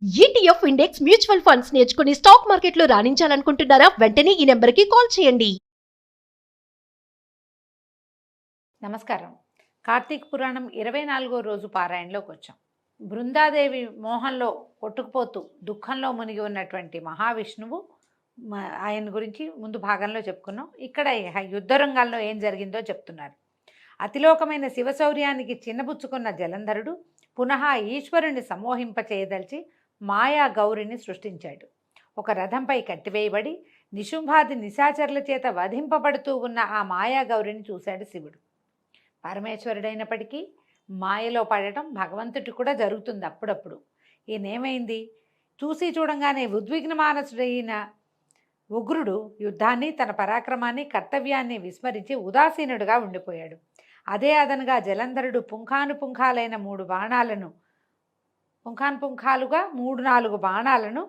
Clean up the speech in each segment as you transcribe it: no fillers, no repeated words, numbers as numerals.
ETF index mutual funds నేర్చుకుని stock మార్కెట్లో రాణించాలనుకుంటున్నారా? వెంటనే ఈ నెంబర్కి కాల్ చేయండి. నమస్కారం. కార్తీక పురాణం 24వ రోజు పారాయణలోకి వచ్చాం. బృందాదేవి మోహంలో కొట్టుకుపోతూ దుఃఖంలో మునిగి ఉన్నటువంటి మహావిష్ణువు ఆయన గురించి ముందు భాగంలో చెప్పుకున్నాం. ఇక్కడ యుద్ధ రంగాల్లో ఏం జరిగిందో చెప్తున్నారు. అతిలోకమైన శివశౌర్యానికి చిన్నబుచ్చుకున్న జలంధరుడు పునః ఈశ్వరుని సమ్మోహింపచేయదలిచి మాయా గౌరిని సృష్టించాడు. ఒక రథంపై కట్టివేయబడి నిశుంభాది నిశాచరుల చేత వధింపబడుతూ ఉన్న ఆ మాయా గౌరిని చూశాడు శివుడు. పరమేశ్వరుడైనప్పటికీ మాయలో పడటం భగవంతుడికి కూడా జరుగుతుంది అప్పుడప్పుడు. ఈయనేమైంది, చూసి చూడంగానే ఉద్విగ్న మానసుడైన ఉగ్రుడు యుద్ధాన్ని, తన పరాక్రమాన్ని, కర్తవ్యాన్ని విస్మరించి ఉదాసీనుడుగా ఉండిపోయాడు. అదే అదనుగా జలంధరుడు పుంఖానుపుంఖాలైన 3-4 బాణాలను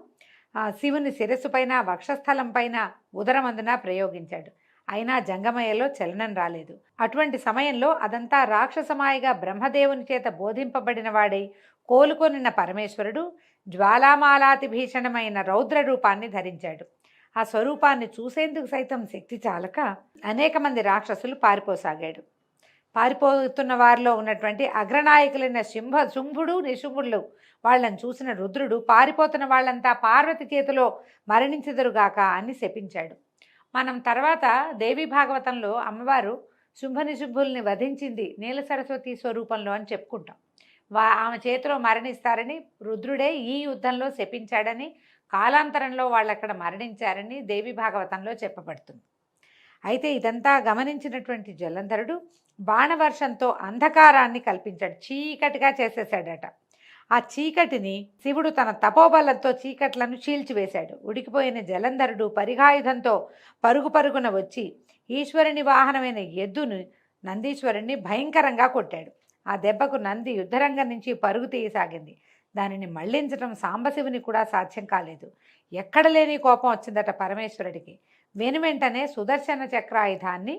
శివుని శిరస్సు పైన, వక్షస్థలం పైన, ఉదరమందున ప్రయోగించాడు. అయినా జంగమయ్యలో చలనం రాలేదు. అటువంటి సమయంలో అదంతా రాక్షసమాయిగా బ్రహ్మదేవుని చేత బోధింపబడిన వాడై కోలుకొనిన పరమేశ్వరుడు జ్వాలామాలాతి భీషణమైన రౌద్ర రూపాన్ని ధరించాడు. ఆ స్వరూపాన్ని చూసేందుకు సైతం శక్తి చాలక అనేక మంది రాక్షసులు పారిపోసాగాడు. పారిపోతున్న వారిలో ఉన్నటువంటి అగ్రనాయకులైన శుంభుడు, నిశుంభుడు వాళ్ళని చూసిన రుద్రుడు పారిపోతున్న వాళ్ళంతా పార్వతి చేతిలో మరణించెదరుగాక అని శపించాడు. మనం తర్వాత దేవీ భాగవతంలో అమ్మవారు శుంభనిశుంభుల్ని వధించింది నీల సరస్వతి స్వరూపంలో అని చెప్పుకుంటాం. ఆమె చేతిలో మరణిస్తారని రుద్రుడే ఈ యుద్ధంలో శపించాడని, కాలాంతరంలో వాళ్ళు అక్కడ మరణించారని దేవీ భాగవతంలో చెప్పబడుతుంది. అయితే ఇదంతా గమనించినటువంటి జలంధరుడు బాణవర్షంతో అంధకారాన్ని కల్పించాడు, చీకటిగా చేసేసాడట. ఆ చీకటిని శివుడు తన తపోబలంతో చీకట్లను చీల్చివేశాడు. ఉడికిపోయిన జలంధరుడు పరిఘాయుధంతో పరుగున వచ్చి ఈశ్వరుని వాహనమైన ఎద్దును నందీశ్వరుణ్ణి భయంకరంగా కొట్టాడు. ఆ దెబ్బకు నంది యుద్ధరంగం నుంచి పరుగు తీయసాగింది. దానిని మళ్లించడం సాంబశివుని కూడా సాధ్యం కాలేదు. ఎక్కడ లేని కోపం వచ్చిందట పరమేశ్వరుడికి. వెనువెంటనే చక్రాయుధాన్ని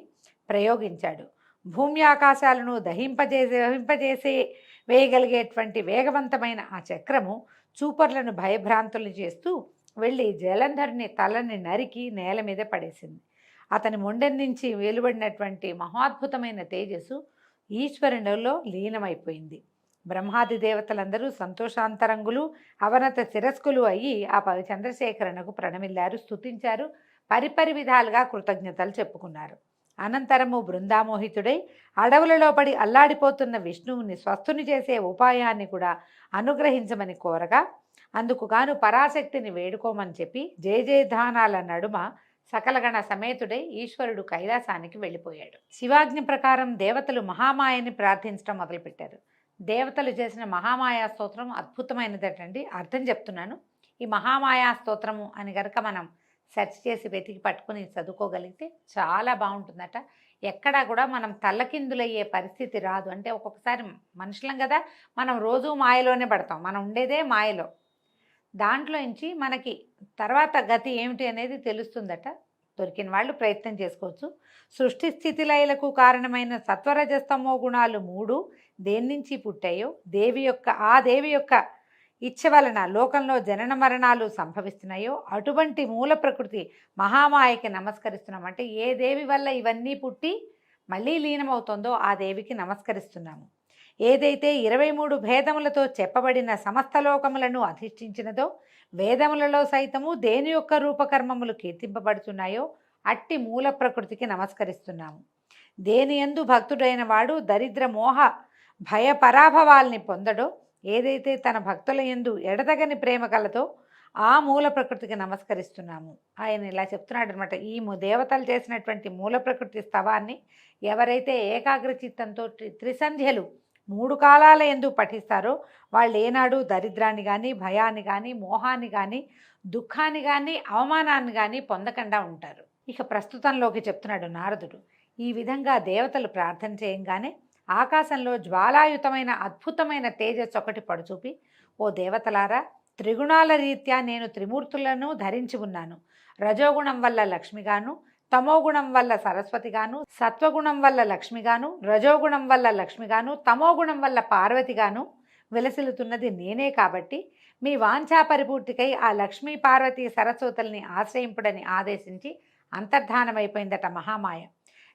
ప్రయోగించాడు. భూమి ఆకాశాలను దహింపజేసే వేయగలిగేటువంటి వేగవంతమైన ఆ చక్రము చూపర్లను భయభ్రాంతులు చేస్తూ వెళ్ళి జలంధరుని తలని నరికి నేల మీద పడేసింది. అతని మొండెం నుంచి వెలువడినటువంటి మహాద్భుతమైన తేజస్సు ఈశ్వరునిలో లీనమైపోయింది. బ్రహ్మాది దేవతలందరూ సంతోషాంతరంగులు, అవనత శిరస్కులు అయ్యి ఆ చంద్రశేఖరునకు ప్రణమిల్లారు, స్తుతించారు, పరిపరి విధాలుగా కృతజ్ఞతలు చెప్పుకున్నారు. అనంతరము బృందామోహితుడై అడవులలో పడి అల్లాడిపోతున్న విష్ణువుని స్వస్థుని చేసే ఉపాయాన్ని కూడా అనుగ్రహించమని కోరగా అందుకు గాను పరాశక్తిని వేడుకోమని చెప్పి జయజయధానాల నడుమ సకలగణ సమేతుడై ఈశ్వరుడు కైలాసానికి వెళ్ళిపోయాడు. శివాజ్ఞ ప్రకారం దేవతలు మహామాయని ప్రార్థించడం మొదలుపెట్టారు. దేవతలు చేసిన మహామాయా స్తోత్రం అద్భుతమైనదటండి. అర్థం చెప్తున్నాను. ఈ మహామాయా స్తోత్రము అని గనక మనం సెర్చ్ చేసి వెతికి పట్టుకుని చదువుకోగలిగితే చాలా బాగుంటుందట. ఎక్కడా కూడా మనం తల్లకిందులయ్యే పరిస్థితి రాదు. అంటే ఒక్కొక్కసారి మనుషులం కదా, మనం రోజు మాయలోనే పడతాం, మనం ఉండేదే మాయలో. దాంట్లో నుంచి మనకి తర్వాత గతి ఏమిటి అనేది తెలుస్తుందట. దొరికిన వాళ్ళు ప్రయత్నం చేసుకోవచ్చు. సృష్టి స్థితిలయలకు కారణమైన సత్వరజస్తమో గుణాలు 3 దేని నుంచి పుట్టాయో ఆ దేవి యొక్క ఇచ్చ వలన లోకంలో జనన మరణాలు సంభవిస్తున్నాయో అటువంటి మూల ప్రకృతి మహామాయకి నమస్కరిస్తున్నాం. అంటే ఏ దేవి వల్ల ఇవన్నీ పుట్టి మళ్ళీ లీనమవుతుందో ఆ దేవికి నమస్కరిస్తున్నాము. ఏదైతే 23 భేదములతో చెప్పబడిన సమస్త లోకములను అధిష్ఠించినదో, వేదములలో సైతము దేని యొక్క రూపకర్మములు కీర్తింపబడుతున్నాయో అట్టి మూల ప్రకృతికి నమస్కరిస్తున్నాము. దేని యందు భక్తుడైన వాడు దరిద్ర మోహ భయ పరాభవాల్ని పొందడో, ఏదైతే తన భక్తుల యందు ఎడతగని ప్రేమ కలతో ఆ మూల ప్రకృతికి నమస్కరిస్తున్నాము. ఆయన ఇలా చెప్తున్నాడు అనమాట. ఈ దేవతలు చేసినటువంటి మూల ప్రకృతి స్తవాన్ని ఎవరైతే ఏకాగ్ర చిత్తంతో త్రిసంధ్యలు 3 కాలాల యందు పఠిస్తారో వాళ్ళు ఏనాడు దరిద్రాన్ని కానీ, భయాన్ని కానీ, మోహాన్ని కానీ, దుఃఖాన్ని కానీ, అవమానాన్ని కానీ పొందకుండా ఉంటారు. ఇక ప్రస్తుతంలోకి చెప్తున్నాడు నారదుడు. ఈ విధంగా దేవతలు ప్రార్థన చేయంగానే ఆకాశంలో జ్వాలాయుతమైన అద్భుతమైన తేజస్సు ఒకటి పడుచూపి, ఓ దేవతలారా, త్రిగుణాల రీత్యా నేను త్రిమూర్తులను ధరించి ఉన్నాను. రజోగుణం వల్ల లక్ష్మిగాను, తమోగుణం వల్ల సరస్వతిగాను, సత్వగుణం వల్ల లక్ష్మిగాను, రజోగుణం వల్ల లక్ష్మిగాను, తమోగుణం వల్ల పార్వతిగాను విలసిల్లుతున్నది నేనే. కాబట్టి మీ వాంఛా పరిపూర్తికై ఆ లక్ష్మీ పార్వతీ సరస్వతుల్ని ఆశ్రయింపుడని ఆదేశించి అంతర్ధానమైపోయిందట మహామాయ.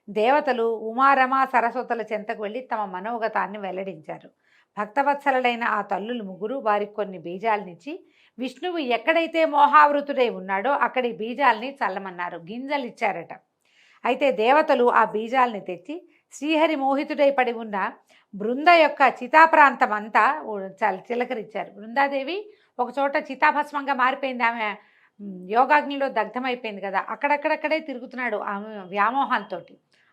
దేవతలు ఉమారమ సరస్వతుల చెంతకు వెళ్ళి తమ మనోగతాన్ని వెల్లడించారు. భక్తవత్సలైన ఆ తల్లులు ముగ్గురు వారికి కొన్ని బీజాలనిచ్చి విష్ణువు ఎక్కడైతే మోహావృతుడై ఉన్నాడో అక్కడి బీజాల్ని చల్లమన్నారు. గింజలు ఇచ్చారట. అయితే దేవతలు ఆ బీజాల్ని తెచ్చి శ్రీహరి మోహితుడై పడి ఉన్న బృంద యొక్క చితాప్రాంతం అంతా చిలకరించారు. బృందాదేవి ఒక చోట చితాభస్మంగా మారిపోయింది. ఆమె యోగాగ్నిలో దగ్ధమైపోయింది కదా, అక్కడక్కడక్కడే తిరుగుతున్నాడు ఆమె వ్యామోహంతో.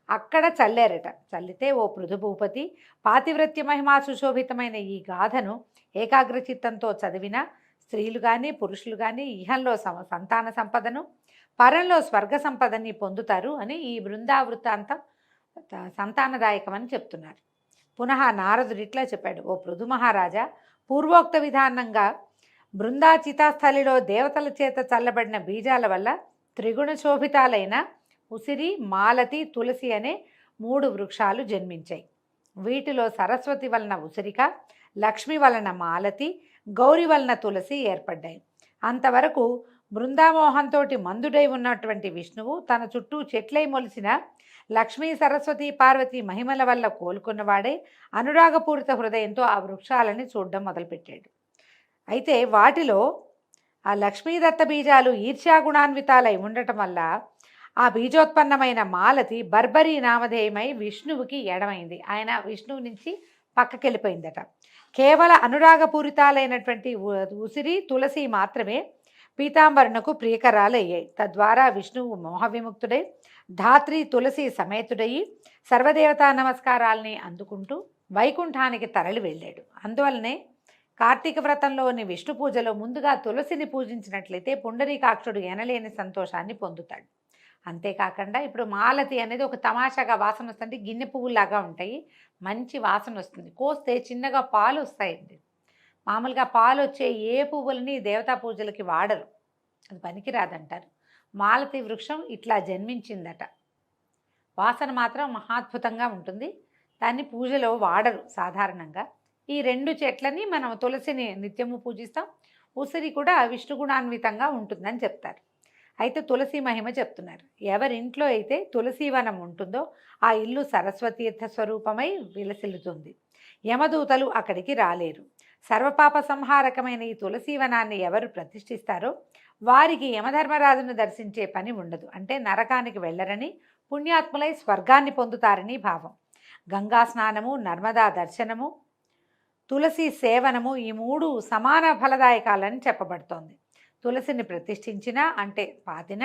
అక్కడ చల్లారట. చల్లితే ఓ పృథుభూపతి, పాతివ్రత్య మహిమా సుశోభితమైన ఈ గాథను ఏకాగ్రచిత్తంతో చదివిన స్త్రీలు కానీ పురుషులు కానీ ఇహంలో సంతాన సంపదను, పరంలో స్వర్గ సంపదని పొందుతారు అని ఈ బృందావృత్తాంతం సంతానదాయకమని చెప్తున్నారు. పునః నారదుడు ఇట్లా చెప్పాడు: ఓ పృథు మహారాజా, పూర్వోక్త విధానంగా బృందాచితాస్థలిలో దేవతల చేత చల్లబడిన బీజాల వల్ల త్రిగుణ శోభితాలైన ఉసిరి, మాలతి, తులసి అనే 3 వృక్షాలు జన్మించాయి. వీటిలో సరస్వతి వలన ఉసిరిక, లక్ష్మి వలన మాలతి, గౌరి వలన తులసి ఏర్పడ్డాయి. అంతవరకు బృందామోహంతో మందుడై ఉన్నటువంటి విష్ణువు తన చుట్టూ చెట్లై మొలిసిన లక్ష్మీ సరస్వతి పార్వతి మహిమల వల్ల కోలుకున్నవాడే అనురాగపూరిత హృదయంతో ఆ వృక్షాలని చూడడం మొదలుపెట్టాడు. అయితే వాటిలో ఆ లక్ష్మీదత్త బీజాలు ఈర్ష్యాగుణాన్వితాలై ఉండటం వల్ల ఆ బీజోత్పన్నమైన మాలతి బర్బరీ నామధేయమై విష్ణువుకి ఎడమైంది. ఆయన విష్ణువు నుంచి పక్కకెళ్ళిపోయిందట. కేవల అనురాగపూరితాలైనటువంటి ఉసిరి, తులసి మాత్రమే పీతాంబరునకు ప్రియకరాలయ్యాయి. తద్వారా విష్ణువు మోహవిముక్తుడై ధాత్రి తులసి సమేతుడయి సర్వదేవతా నమస్కారాల్ని అందుకుంటూ వైకుంఠానికి తరలి వెళ్ళాడు. అందువల్లనే కార్తీక వ్రతంలోని విష్ణు పూజలో ముందుగా తులసిని పూజించినట్లయితే పుండరీకాక్షుడు ఎనలేని సంతోషాన్ని పొందుతాడు. అంతేకాకుండా ఇప్పుడు మాలతి అనేది ఒక తమాషాగా వాసన వస్తుంది. గిన్నె పువ్వులాగా ఉంటాయి, మంచి వాసన వస్తుంది. కోస్తే చిన్నగా పాలు వస్తాయండి. మామూలుగా పాలు వచ్చే ఏ పువ్వులని దేవతా పూజలకి వాడరు, అది పనికిరాదంటారు. మాలతి వృక్షం ఇట్లా జన్మించిందట. వాసన మాత్రం మహాద్భుతంగా ఉంటుంది. దాన్ని పూజలో వాడరు సాధారణంగా. ఈ 2 చెట్లని మనం తులసిని నిత్యము పూజిస్తాం. ఉసిరి కూడా విష్ణుగుణాన్వితంగా ఉంటుందని చెప్తారు. అయితే తులసి మహిమ చెప్తున్నారు. ఎవరింట్లో అయితే తులసీవనం ఉంటుందో ఆ ఇల్లు సరస్వతీర్థ స్వరూపమై విలసిల్లుతుంది. యమదూతలు అక్కడికి రాలేరు. సర్వపాప సంహారకమైన ఈ తులసీవనాన్ని ఎవరు ప్రతిష్ఠిస్తారో వారికి యమధర్మరాజును దర్శించే పని ఉండదు. అంటే నరకానికి వెళ్ళరని, పుణ్యాత్ములై స్వర్గాన్ని పొందుతారని భావం. గంగా స్నానము, నర్మదా దర్శనము, తులసి సేవనము ఈ 3 సమాన ఫలదాయకాలని చెప్పబడుతోంది. తులసిని ప్రతిష్ఠించిన అంటే పాతిన,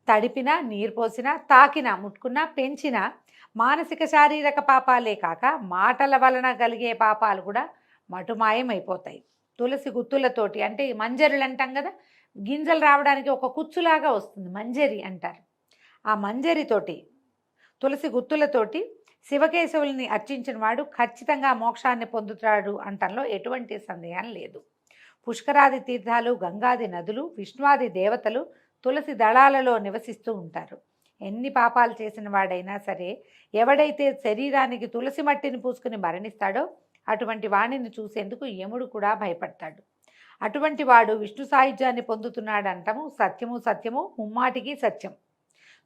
తడిపిన, నీరు పోసిన, తాకిన, ముట్టుకున్న, పెంచిన మానసిక శారీరక పాపాలే కాక మాటల వలన కలిగే పాపాలు కూడా మటుమాయమైపోతాయి. తులసి గుత్తులతోటి, అంటే మంజరులు అంటాం కదా, గింజలు రావడానికి ఒక కుచ్చులాగా వస్తుంది, మంజరి అంటారు. ఆ మంజరితోటి, తులసి గుత్తులతోటి శివకేశవుల్ని అర్చించిన వాడు ఖచ్చితంగా మోక్షాన్ని పొందుతాడు అంటంలో ఎటువంటి సందేహం లేదు. పుష్కరాది తీర్థాలు, గంగాది నదులు, విష్ణువాది దేవతలు తులసి దళాలలో నివసిస్తూ ఉంటారు. ఎన్ని పాపాలు చేసిన వాడైనా సరే, ఎవడైతే శరీరానికి తులసి మట్టిని పూసుకుని మరణిస్తాడో అటువంటి వాణిని చూసేందుకు యముడు కూడా భయపడతాడు. అటువంటి వాడు విష్ణు సాయుధ్యాన్ని పొందుతున్నాడంటాము సత్యము సత్యము, ముమ్మాటికి సత్యం.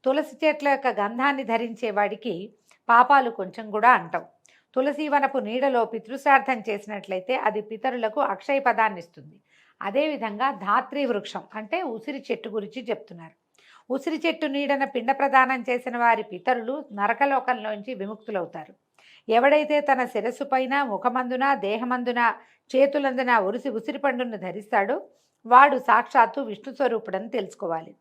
తులసి చెట్ల యొక్క గంధాన్ని ధరించే వాడికి పాపాలు కొంచెం కూడా అంటావు. తులసీవనపు నీడలో పితృశ్రార్థం చేసినట్లయితే అది పితరులకు అక్షయ పదాన్ని ఇస్తుంది. అదేవిధంగా ధాత్రి వృక్షం అంటే ఉసిరి చెట్టు గురించి చెప్తున్నారు. ఉసిరి చెట్టు నీడన పిండ ప్రదానం చేసిన వారి పితరులు నరకలోకంలోంచి విముక్తులవుతారు. ఎవడైతే తన శిరస్సు పైన, ముఖమందున, దేహమందున, చేతులందున ఉసిరి పండును ధరిస్తాడో వాడు సాక్షాత్తు విష్ణు స్వరూపుడని తెలుసుకోవాలి.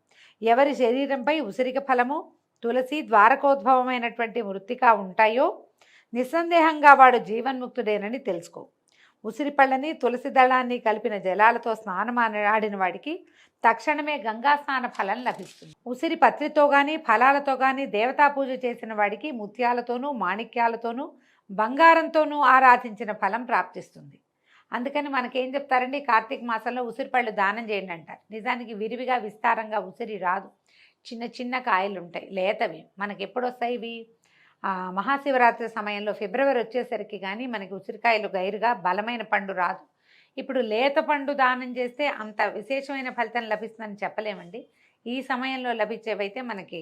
ఎవరి శరీరంపై ఉసిరిక ఫలము, తులసి, ద్వారకోద్భవమైనటువంటి మృత్తిక ఉంటాయో నిస్సందేహంగా వాడు జీవన్ముక్తుడేనని తెలుసుకో. ఉసిరి పళ్ళని, తులసి దళాన్ని కలిపిన జలాలతో స్నానమాడిన వాడికి తక్షణమే గంగా స్నాన ఫలం లభిస్తుంది. ఉసిరి పత్రితో కానీ ఫలాలతో కానీ దేవతా పూజ చేసిన వాడికి ముత్యాలతోనూ, మాణిక్యాలతోనూ, బంగారంతోనూ ఆరాధించిన ఫలం ప్రాప్తిస్తుంది. అందుకని మనకేం చెప్తారండి, కార్తీక మాసంలో ఉసిరి పళ్ళు దానం చేయండి అంటారు. నిజానికి విరివిగా విస్తారంగా ఉసిరి రాదు, చిన్న చిన్న కాయలు ఉంటాయి, లేతవి. మనకి ఎప్పుడు వస్తాయి ఇవి? మహాశివరాత్రి సమయంలో ఫిబ్రవరి వచ్చేసరికి కానీ మనకి ఉసిరికాయలు గైరుగా బలమైన పండు రాదు. ఇప్పుడు లేత పండు దానం చేస్తే అంత విశేషమైన ఫలితం లభిస్తుందని చెప్పలేమండి. ఈ సమయంలో లభించేవైతే మనకి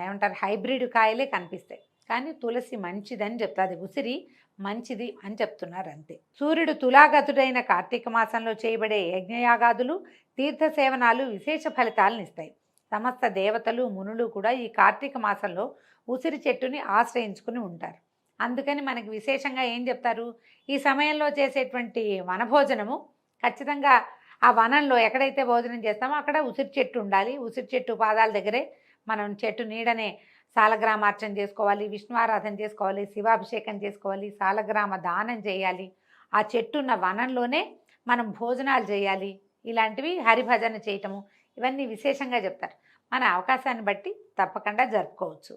ఏమంటారు, హైబ్రిడ్ కాయలే కనిపిస్తాయి. కానీ తులసి మంచిదని చెప్తాది, ఉసిరి మంచిది అని చెప్తున్నారు అంతే. సూర్యుడు తులాగతుడైన కార్తీక మాసంలో చేయబడే యజ్ఞయాగాదులు, తీర్థ సేవనాలు విశేష ఫలితాలను ఇస్తాయి. సమస్త దేవతలు, మునులు కూడా ఈ కార్తీక మాసంలో ఉసిరి చెట్టుని ఆశ్రయించుకుని ఉంటారు. అందుకని మనకి విశేషంగా ఏం చెప్తారు, ఈ సమయంలో చేసేటువంటి వనభోజనము ఖచ్చితంగా ఆ వనంలో ఎక్కడైతే భోజనం చేస్తామో అక్కడ ఉసిరి చెట్టు ఉండాలి. ఉసిరి చెట్టు పాదాల దగ్గరే మనం చెట్టు నీడనే సాలగ్రామార్చన చేసుకోవాలి, విష్ణు ఆరాధన చేసుకోవాలి, శివాభిషేకం చేసుకోవాలి, సాలగ్రామ దానం చేయాలి. ఆ చెట్టున్న వనంలోనే మనం భోజనాలు చేయాలి. ఇలాంటివి హరిభజన చేయటము, ఇవన్నీ విశేషంగా చెప్తారు. మన అవకాశాన్ని బట్టి తప్పకుండా జరుపుకోవచ్చు.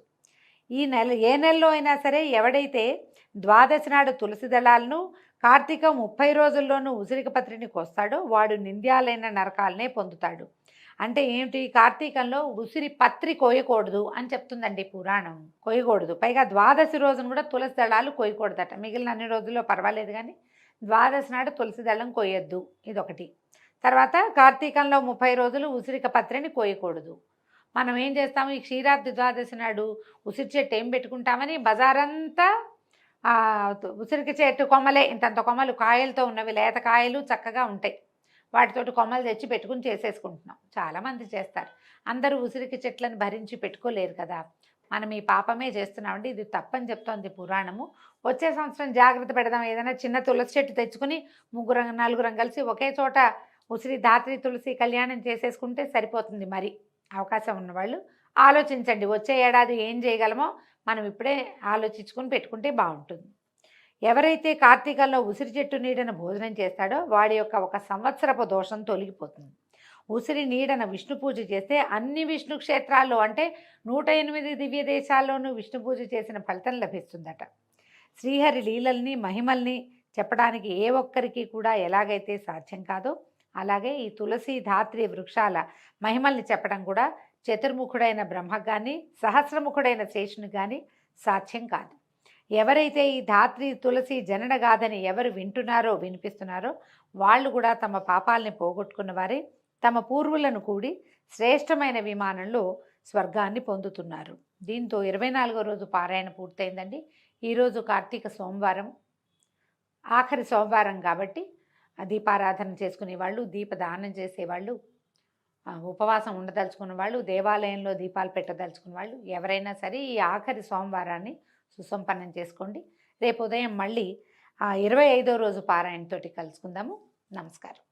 ఈ నెల ఏ నెలలో అయినా సరే ఎవడైతే ద్వాదశి నాడు తులసి దళాలను, కార్తీక 30 రోజుల్లోనూ ఉసిరిక పత్రిని కోస్తాడో వాడు నింద్యాలైన నరకాలనే పొందుతాడు. అంటే ఏమిటి, కార్తీకంలో ఉసిరి పత్రి కోయకూడదు అని చెప్తుందండి పురాణం. కోయకూడదు. పైగా ద్వాదశి రోజున కూడా తులసి దళాలు కోయకూడదట. మిగిలిన అన్ని రోజుల్లో పర్వాలేదు, కానీ ద్వాదశి నాడు తులసి దళం కోయొద్దు, ఇదొకటి. తర్వాత కార్తీకంలో 30 రోజులు ఉసిరిక పత్రిని కోయకూడదు. మనం ఏం చేస్తాము, ఈ క్షీరాబ్ది ద్వాదశి నాడు ఉసిరి చెట్టు ఏం పెట్టుకుంటామని బజారంతా ఉసిరిక చెట్టు కొమ్మలే, ఇంతంత కొమ్మలు కాయలతో ఉన్నవి, లేత కాయలు చక్కగా ఉంటాయి, వాటితోటి కొమ్మలు తెచ్చి పెట్టుకుని చేసేసుకుంటున్నాం. చాలామంది చేస్తారు. అందరూ ఉసిరికి చెట్లను భరించి పెట్టుకోలేరు కదా. మనం ఈ పాపమే చేస్తున్నామండి, ఇది తప్పని చెప్తోంది పురాణము. వచ్చే సంవత్సరం జాగ్రత్త పెడదాం. ఏదైనా చిన్న తులసి చెట్టు తెచ్చుకుని 3-4 కలిసి ఒకే చోట ఉసిరి ధాత్రి తులసి కళ్యాణం చేసేసుకుంటే సరిపోతుంది. మరి అవకాశం ఉన్నవాళ్ళు ఆలోచించండి. వచ్చే ఏడాది ఏం చేయగలమో మనం ఇప్పుడే ఆలోచించుకొని పెట్టుకుంటే బాగుంటుంది. ఎవరైతే కార్తీకంలో ఉసిరి చెట్టు నీడను భోజనం చేస్తాడో వాడి యొక్క 1 సంవత్సరపు దోషం తొలగిపోతుంది. ఉసిరి నీడన విష్ణు పూజ చేస్తే అన్ని విష్ణు క్షేత్రాల్లో, అంటే 108 దివ్య దేశాల్లోనూ విష్ణు పూజ చేసిన ఫలితం లభిస్తుందట. శ్రీహరి లీలల్ని, మహిమల్ని చెప్పడానికి ఏ ఒక్కరికి కూడా ఎలాగైతే సాధ్యం కాదో, అలాగే ఈ తులసి ధాత్రి వృక్షాల మహిమల్ని చెప్పడం కూడా చతుర్ముఖుడైన బ్రహ్మకు కానీ, సహస్రముఖుడైన శేషునికి కానీ సాధ్యం కాదు. ఎవరైతే ఈ ధాత్రి తులసి జననగాథని ఎవరు వింటున్నారో, వినిపిస్తున్నారో వాళ్ళు కూడా తమ పాపాలని పోగొట్టుకున్న వారే తమ పూర్వులను కూడి శ్రేష్టమైన విమానంలో స్వర్గాన్ని పొందుతున్నారు. దీంతో 24వ రోజు పారాయణ పూర్తయిందండి. ఈరోజు కార్తీక సోమవారం, ఆఖరి సోమవారం కాబట్టి దీపారాధన చేసుకునే వాళ్ళు, దీపదానం చేసేవాళ్ళు, ఉపవాసం ఉండదలుచుకున్న వాళ్ళు, దేవాలయంలో దీపాలు పెట్టదలుచుకున్న వాళ్ళు ఎవరైనా సరే ఈ ఆఖరి సోమవారాన్ని సుసంపన్నం చేసుకోండి. రేపు ఉదయం మళ్ళీ 25వ రోజు పారాయణతోటి కలుసుకుందాము. నమస్కారం.